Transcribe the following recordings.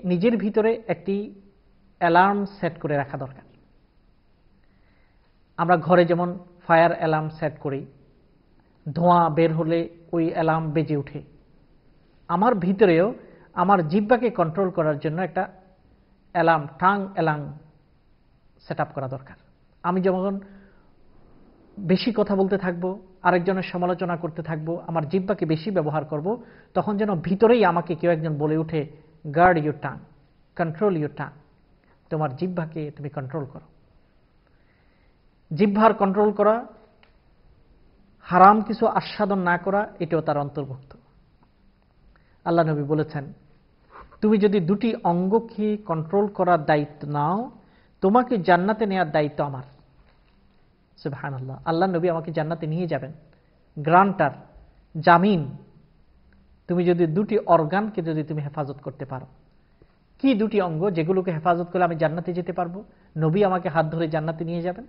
নিজের ভিতরে একটি অ্যালার্ম সেট করে রাখা দরকার। আমরা ঘরে যেমন ফায়ার অ্যালার্ম সেট করি, ধোঁয়া বের হলে ওই অ্যালার্ম বেজে ওঠে, আমার ভিতরেও আমার জিহ্বাকে কন্ট্রোল করার জন্য একটা alarm, tongue alarm set up করা দরকার। আমি যেমন বেশি কথা বলতে থাকবো, আরেকজনের সমালোচনা করতে থাকবো, আমার জিহ্বাকে বেশি ব্যবহার করব, তখন যেন ভিতরেই আমাকে কেউ একজন বলে উঠে, guard your tongue, control your tongue, তোমার জিহ্বাকে তুমি কন্ট্রোল করো। জিহ্বার কন্ট্রোল করা, হারাম কিছু আস্বাদন না করা, এটাও তার অন্তর্ভুক্ত। আল্লাহ নবী বলেছেন, তুমি যদি দুটি অঙ্গকে কন্ট্রোল করার দায়িত্ব নাও, তোমাকে জান্নাতে নেওয়ার দায়িত্ব আমার। সুবহানাল্লাহ, আল্লাহ নবী আমাকে জান্নাতে নিয়ে যাবেন, গ্রান্টার, জামিন। তুমি যদি দুটি অর্গানকে যদি তুমি হেফাজত করতে পারো। কি দুটি অঙ্গ যেগুলোকে হেফাজত করলে আমি জান্নাতে যেতে পারবো? নবী আমাকে হাত ধরে জান্নাতে নিয়ে যাবেন।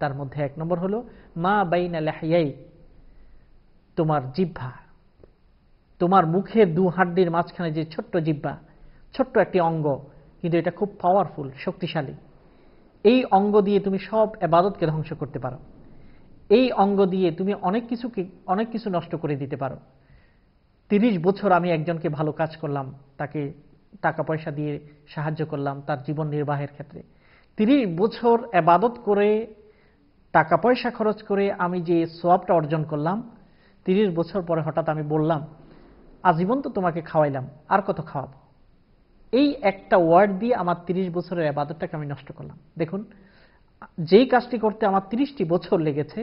তার মধ্যে এক নম্বর হলো মা বাইনা লাহিয়াই, তোমার জিহ্বা, তোমার মুখের দু হাড্ডির মাঝখানে যে ছোট্ট জিহ্বা, ছোট্ট একটি অঙ্গ, কিন্তু এটা খুব পাওয়ারফুল, শক্তিশালী। এই অঙ্গ দিয়ে তুমি সব ইবাদতকে ধ্বংস করতে পারো। এই অঙ্গ দিয়ে তুমি অনেক কিছু নষ্ট করে দিতে পারো। 30 বছর আমি একজনকে ভালো কাজ করলাম, তাকে টাকা পয়সা দিয়ে সাহায্য করলাম তার জীবন নির্বাহের ক্ষেত্রে। 30 বছর ইবাদত করে, টাকা পয়সা খরচ করে আমি যে সওয়াবটা অর্জন করলাম, 30 বছর পরে হঠাৎ আমি বললাম, আজীবন তো তোমাকে খাওয়াইলাম, আর কত খাওয়াবো? এই একটা ওয়ার্ড দিয়ে আমার 30 বছরের ইবাদতটাকে আমি নষ্ট করলাম। দেখুন, যেই কাজটি করতে আমার 30টি বছর লেগেছে,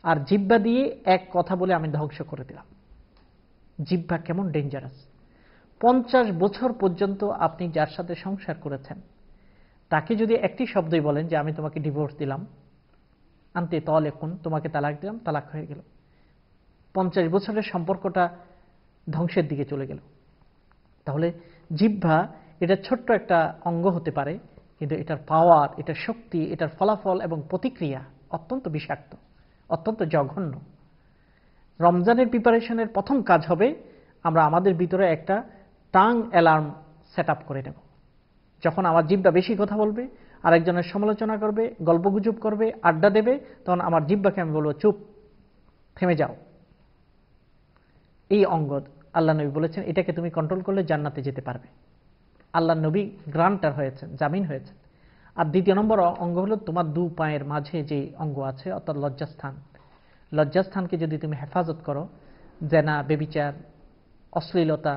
আর জিহ্বা দিয়ে এক কথা বলে আমি ধ্বংস করে দিলাম। জিহ্বা কেমন ডেঞ্জারাস! 50 বছর পর্যন্ত আপনি যার সাথে সংসার করেছেন, তাকে যদি একটি শব্দই বলেন যে আমি তোমাকে ডিভোর্স দিলাম, আনতে তালাকুন, তোমাকে তালাক দিলাম, তালাক হয়ে গেল। 50 বছরের সম্পর্কটা ধ্বংসের দিকে চলে গেল। তাহলে জিহ্বা এটা ছোট্ট একটা অঙ্গ হতে পারে, কিন্তু এটার পাওয়ার, এটার শক্তি, এটার ফলাফল এবং প্রতিক্রিয়া অত্যন্ত বিষাক্ত, অত্যন্ত জঘন্য। রমজানের প্রিপারেশনের প্রথম কাজ হবে আমরা আমাদের ভিতরে একটা টাং অ্যালার্ম সেট আপ করে নেব। যখন আমার জিহ্বা বেশি কথা বলবে, আরেকজনের সমালোচনা করবে, গল্পগুজব করবে, আড্ডা দেবে, তখন আমার জিহ্বাকে আমি বলবো, চুপ, থেমে যাও। এই অঙ্গ আল্লাহ নবী বলেছেন, এটাকে তুমি কন্ট্রোল করলে জান্নাতে যেতে পারবে। আল্লাহ নবী গ্রান্টার হয়েছেন, জামিন হয়েছেন। আর দ্বিতীয় নম্বর অঙ্গ হলো তোমার দু পায়ের মাঝে যে অঙ্গ আছে, অর্থাৎ লজ্জাস্থান। লজ্জাস্থানকে যদি তুমি হেফাজত করো, জেনা, বেবিচার, অশ্লীলতা,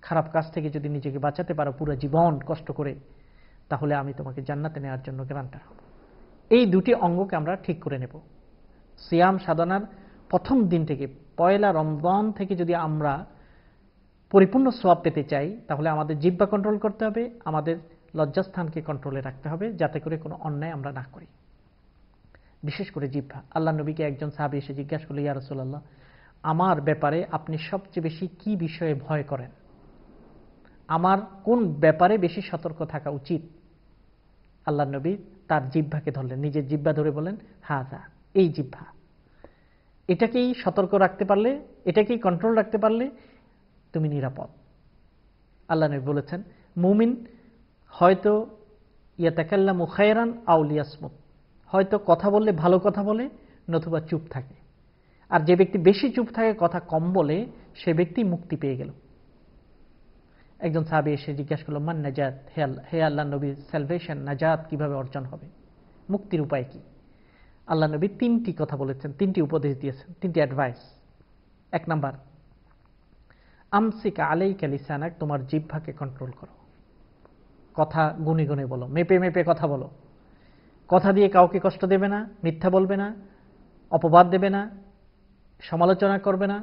খারাপ কাজ থেকে যদি নিজেকে বাঁচাতে পারো পুরো জীবন কষ্ট করে, তাহলে আমি তোমাকে জান্নাতে নেওয়ার জন্য গ্রান্টার হব। এই দুটি অঙ্গকে আমরা ঠিক করে নেব। সিয়াম সাধনার প্রথম দিন থেকে, পয়লা রমজান থেকে যদি আমরা পরিপূর্ণ সওয়াব পেতে চাই, তাহলে আমাদের জিহ্বা কন্ট্রোল করতে হবে, আমাদের লজ্জাস্থানকে কন্ট্রোলে রাখতে হবে, যাতে করে কোনো অন্যায় আমরা না করি। বিশেষ করে জিহ্বা। আল্লাহ নবীকে একজন সাহাবী এসে জিজ্ঞাসা করল, ইয়া রাসূলুল্লাহ, আমার ব্যাপারে আপনি সবচেয়ে বেশি কি বিষয়ে ভয় করেন? আমার কোন ব্যাপারে বেশি সতর্ক থাকা উচিত? আল্লাহ নবী তার জিহ্বাকে ধরলেন, নিজের জিহ্বা ধরে বলেন, হাযা, এই জিহ্বা, এটাকেই সতর্ক রাখতে পারলে, এটাকেই কন্ট্রোল রাখতে পারলে তুমি নিরাপদ। আল্লাহ নবী বলেছেন, মুমিন হয়তো ইয়াতাকাল্লামু খায়রান আও লিয়াসমুত, হয়তো কথা বললে ভালো কথা বলে, নতুবা চুপ থাকে। আর যে ব্যক্তি বেশি চুপ থাকে, কথা কম বলে, সে ব্যক্তি মুক্তি পেয়ে গেল। একজন সাহাবী এসে জিজ্ঞাসা করল, মান নাজাত, হে আল্লাহ নবী, সালভেশন, নাজাত কিভাবে অর্জন হবে, মুক্তির উপায় কি? আল্লাহ নবী 3টি কথা বলেছেন, 3টি উপদেশ দিয়েছেন, 3টি অ্যাডভাইস। 1 নাম্বার, আমসিক আলাইকা লিসানাক, তোমার জিহ্বাকে কন্ট্রোল করো। কথা গুনে গুনে বলো, মেপে মেপে কথা বলো। কথা দিয়ে কাউকে কষ্ট দেবে না, মিথ্যা বলবে না, অপবাদ দেবে না, সমালোচনা করবে না,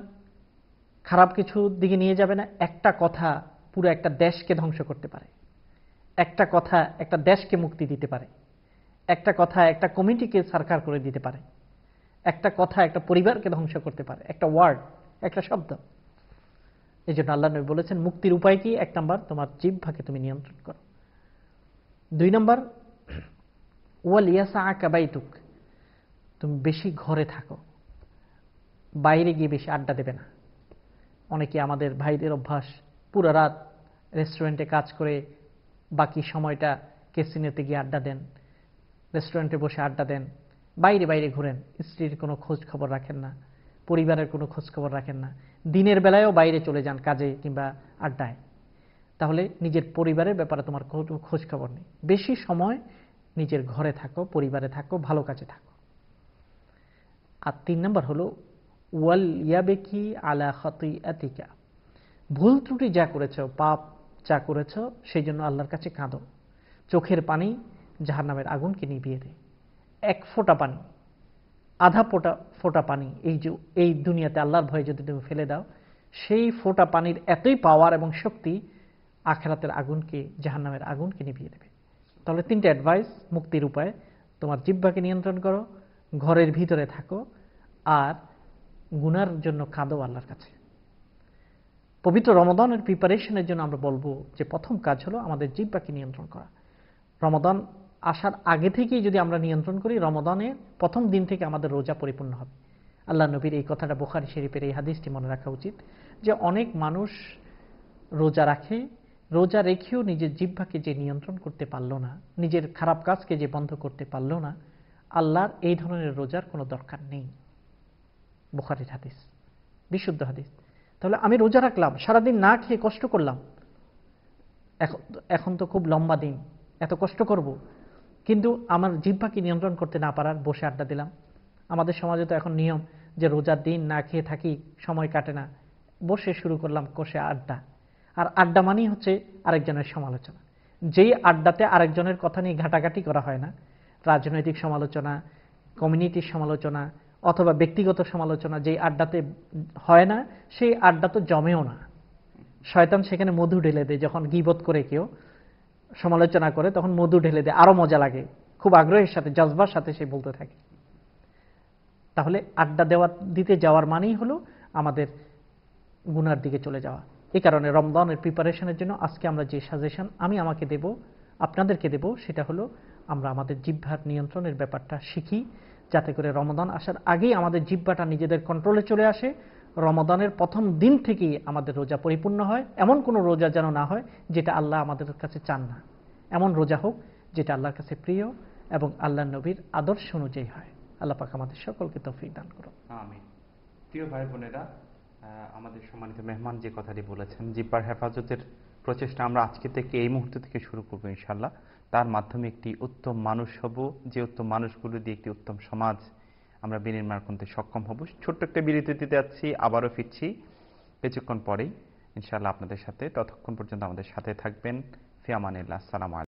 খারাপ কিছু দিকে নিয়ে যাবে না। একটা কথা পুরো একটা দেশকে ধ্বংস করতে পারে, একটা কথা একটা দেশকে মুক্তি দিতে পারে, একটা কথা একটা কমিটিকে সরকার করে দিতে পারে, একটা কথা একটা পরিবারকে ধ্বংস করতে পারে, একটা ওয়ার্ড, একটা শব্দ। এই জন্য আল্লাহ নবী বলেছেন, মুক্তির উপায় কি? 1 নাম্বার, তোমার জিহ্বাকে তুমি নিয়ন্ত্রণ করো। 2 নাম্বার, ওয়াল ইয়াসাআকা বাইতুক, তুমি বেশি ঘরে থাকো, বাইরে গিয়ে বেশি আড্ডা দেবে না। অনেকে আমাদের ভাইদের অভ্যাস, পুরো রাত রেস্টুরেন্টে কাজ করে বাকি সময়টা ক্যাসিনোতে গিয়ে আড্ডা দেন, রেস্টুরেন্টে বসে আড্ডা দেন, বাইরে বাইরে ঘুরেন, স্ত্রীর কোনো খোঁজ খবর রাখেন না, পরিবারের কোনো খোঁজ খবর রাখেন না, দিনের বেলায়ও বাইরে চলে যান কাজে কিংবা আড্ডায়, তাহলে নিজের পরিবারের ব্যাপারে তোমার খোঁজ খবর নেই। বেশি সময় নিজের ঘরে থাকো, পরিবারে থাকো, ভালো কাজে থাকো। আর 3 নম্বর হলো ওয়াল ইয়াবেকি আলা খাতিআতিকা, ভুল ত্রুটি যা করেছো, পাপ যা করেছো, সেই জন্য আল্লাহর কাছে কাঁদো। চোখের পানি জাহান্নামের আগুনকে নিভিয়ে দেয়। 1 ফোঁটা পানি, আধা ফোঁটা পানি এই দুনিয়াতে আল্লাহর ভয়ে যদি তুমি ফেলে দাও, সেই ফোঁটা পানির এতই পাওয়ার এবং শক্তি আখিরাতের আগুনকে, জাহান্নামের আগুনকে নিভিয়ে দেবে। তাহলে 3টে অ্যাডভাইস মুক্তির উপায়: তোমার জিহ্বাকে নিয়ন্ত্রণ করো, ঘরের ভিতরে থাকো, আর গুনার জন্য কাঁদো আল্লাহর কাছে। পবিত্র রমাদানের প্রিপারেশনের জন্য আমরা বলবো যে প্রথম কাজ হলো আমাদের জিহ্বাকে নিয়ন্ত্রণ করা। রমাদান আসার আগে থেকেই যদি আমরা নিয়ন্ত্রণ করি, রমাদানের প্রথম দিন থেকে আমাদের রোজা পরিপূর্ণ হবে। আল্লাহ নবীর এই কথাটা বুখারী শরীফের এই হাদিসটি মনে রাখা উচিত যে অনেক মানুষ রোজা রাখে, রোজা রেখেও নিজের জিহ্বাকে যে নিয়ন্ত্রণ করতে পারল না, নিজের খারাপ কাজকে যে বন্ধ করতে পারল না, আল্লাহর এই ধরনের রোজার কোনো দরকার নেই। বুখারীর হাদিস, বিশুদ্ধ হাদিস। তাহলে আমি রোজা রাখলাম, সারাদিন না খেয়ে কষ্ট করলাম, এখন তো খুব লম্বা দিন, এত কষ্ট করব, কিন্তু আমার জিহ্বাকে নিয়ন্ত্রণ করতে না পারার বসে আড্ডা দিলাম। আমাদের সমাজে তো এখন নিয়ম যে রোজার দিন না খেয়ে থাকি, সময় কাটে না, বসে শুরু করলাম কষে আড্ডা। আর আড্ডা মানেই হচ্ছে আরেকজনের সমালোচনা। যেই আড্ডাতে আরেকজনের কথা নিয়ে ঘাটাঘাটি করা হয় না, রাজনৈতিক সমালোচনা, কমিউনিটির সমালোচনা অথবা ব্যক্তিগত সমালোচনা যেই আড্ডাতে হয় না, সেই আড্ডা তো জমেও না। শয়তান সেখানে মধু ঢেলে দেয়। যখন গীবত করে কেউ সমালোচনা করে তখন মধু ঢেলে দেয়, আরো মজা লাগে, খুব আগ্রহের সাথে, জজবার সাথে সে বলতে থাকে। তাহলে আড্ডা দিতে যাওয়ার মানেই হলো আমাদের গুনার দিকে চলে যাওয়া। এই কারণে রমজানের প্রিপারেশনের জন্য আজকে আমরা যে সাজেশন আমি আমাকে দেব, আপনাদেরকে দেব, সেটা হলো আমরা আমাদের জিহ্বার নিয়ন্ত্রণের ব্যাপারটা শিখি, যাতে করে রমজান আসার আগেই আমাদের জিহ্বাটা নিজেদের কন্ট্রোলে চলে আসে। রমজানের প্রথম দিন থেকেই আমাদের রোজা পরিপূর্ণ হয়। এমন কোনো রোজা যেন না হয় যেটা আল্লাহ আমাদের কাছে চান না। এমন রোজা হোক যেটা আল্লাহর কাছে প্রিয় এবং আল্লাহ নবীর আদর্শ অনুযায়ী হয়। আল্লাহ পাক আমাদের সকলকে তৌফিক দান করুন। আমিন। প্রিয় ভাই বোনেরা, আমাদের সম্মানিত মেহমান যে কথাটি বলেছেন, জিহ্বার হেফাজতের প্রচেষ্টা আমরা আজকে থেকে, এই মুহূর্ত থেকে শুরু করবো ইনশাআল্লাহ। তার মাধ্যমে একটি উত্তম মানুষ হব, যে উত্তম মানুষগুলো দিয়ে একটি উত্তম সমাজ আমরা বিনির্মাণ করতে সক্ষম হব। ছোট্ট একটা বিরতি দিতে যাচ্ছি, আবারও ফিরছি কিছুক্ষণ পরেই ইনশাআল্লাহ আপনাদের সাথে। ততক্ষণ পর্যন্ত আমাদের সাথে থাকবেন। ফি আমানিল্লাহ। আসসালামু আলাইকুম।